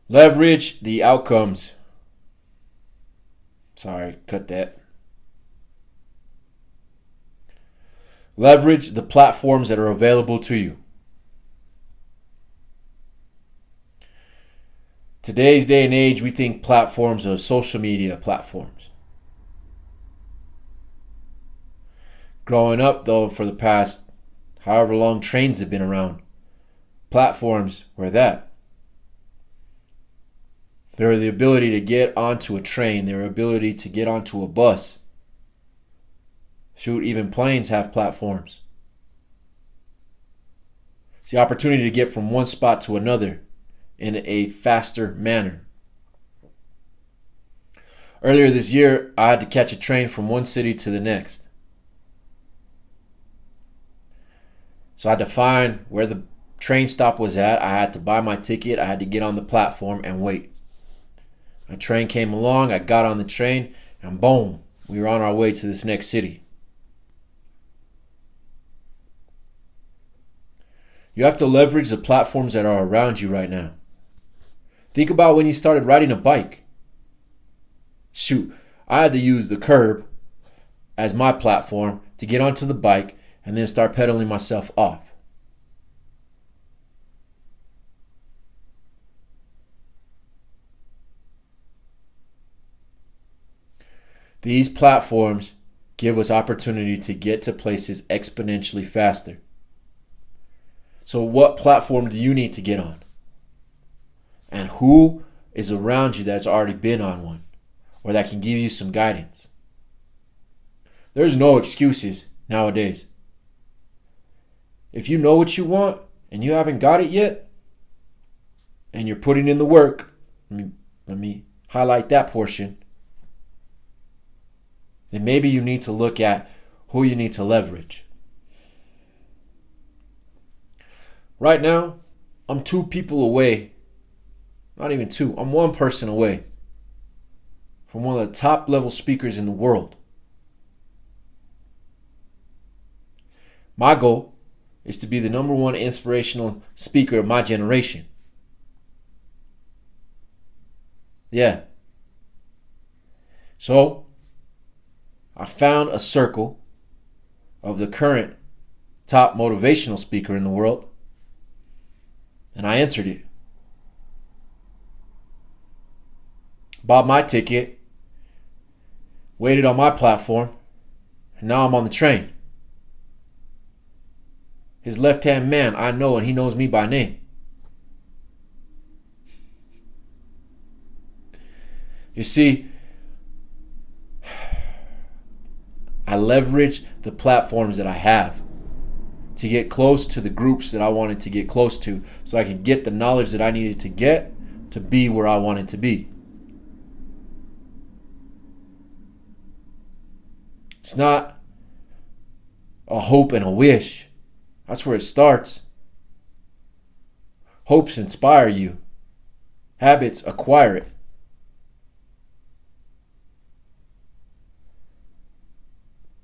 Leverage the outcomes. Sorry, cut that. Leverage the platforms that are available to you. Today's day and age, we think platforms are social media platforms. Growing up, though, for the past however long trains have been around, platforms were that. They were the ability to get onto a train, their ability to get onto a bus. Shoot, even planes have platforms. It's the opportunity to get from one spot to another in a faster manner. Earlier this year, I had to catch a train from one city to the next. So I had to find where the train stop was at. I had to buy my ticket. I had to get on the platform and wait. A train came along. I got on the train and boom, we were on our way to this next city. You have to leverage the platforms that are around you right now. Think about when you started riding a bike. Shoot, I had to use the curb as my platform to get onto the bike and then start pedaling myself off. These platforms give us opportunity to get to places exponentially faster. So what platform do you need to get on? And who is around you that's already been on one or that can give you some guidance? There's no excuses nowadays. If you know what you want and you haven't got it yet and you're putting in the work, let me highlight that portion, then maybe you need to look at who you need to leverage. Right now, I'm two people away. Not even two. I'm one person away from one of the top level speakers in the world. My goal is to be the number one inspirational speaker of my generation. Yeah. So, I found a circle of the current top motivational speaker in the world, and I entered it. Bought my ticket, waited on my platform, and now I'm on the train. His left-hand man, I know, and he knows me by name. You see, I leverage the platforms that I have to get close to the groups that I wanted to get close to so I could get the knowledge that I needed to get to be where I wanted to be. It's not a hope and a wish. That's where it starts. Hopes inspire you. Habits acquire it.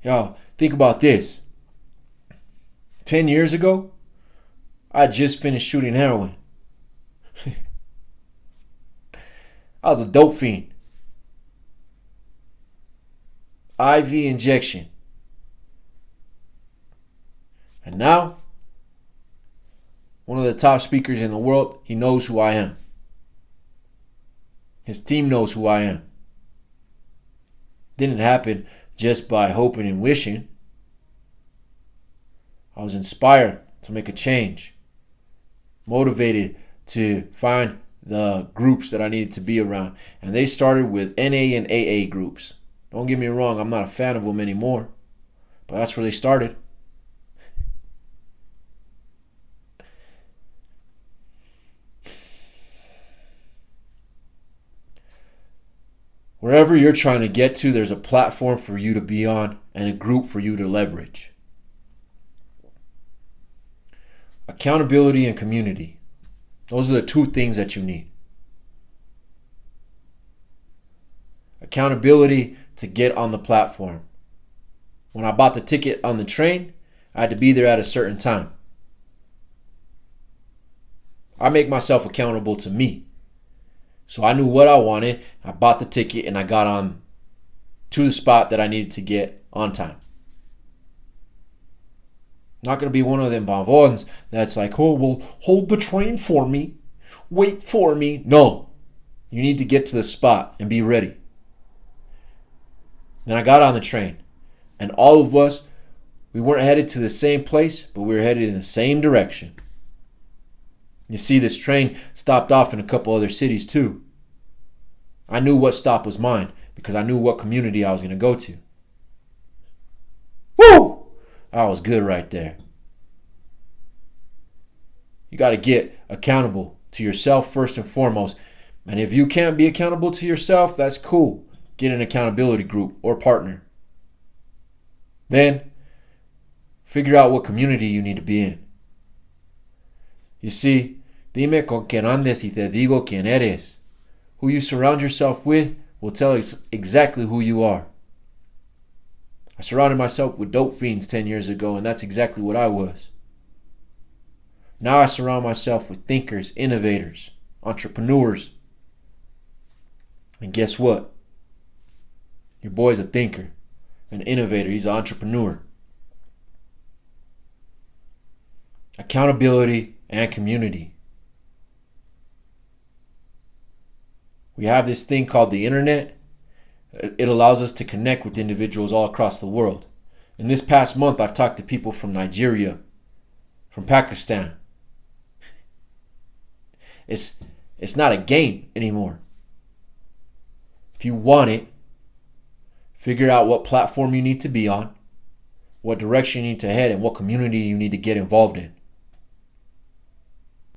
Y'all, think about this. 10 years ago, I just finished shooting heroin. I was a dope fiend. IV injection. And now, one of the top speakers in the world, he knows who I am. His team knows who I am. Didn't happen just by hoping and wishing. I was inspired to make a change. Motivated to find the groups that I needed to be around. And they started with NA and AA groups. Don't get me wrong, I'm not a fan of them anymore. But that's where they started. Wherever you're trying to get to, there's a platform for you to be on and a group for you to leverage. Accountability and community. Those are the two things that you need. Accountability to get on the platform. When I bought the ticket on the train, I had to be there at a certain time. I make myself accountable to me. So I knew what I wanted. I bought the ticket and I got on to the spot that I needed to get on time. Not going to be one of them bavons that's like, oh, well, hold the train for me. Wait for me. No. You need to get to the spot and be ready. Then I got on the train. And all of us, we weren't headed to the same place, but we were headed in the same direction. You see, this train stopped off in a couple other cities too. I knew what stop was mine because I knew what community I was going to go to. Woo! That was good right there. You got to get accountable to yourself first and foremost. And if you can't be accountable to yourself, that's cool. Get an accountability group or partner. Then, figure out what community you need to be in. You see, dime con quien andes y te digo quién eres. Who you surround yourself with will tell exactly who you are. I surrounded myself with dope fiends 10 years ago, and that's exactly what I was. Now I surround myself with thinkers, innovators, entrepreneurs. And guess what? Your boy's a thinker, an innovator. He's an entrepreneur. Accountability and community. We have this thing called the internet. It allows us to connect with individuals all across the world. In this past month, I've talked to people from Nigeria, from Pakistan. It's not a game anymore. If you want it, figure out what platform you need to be on, what direction you need to head, and what community you need to get involved in.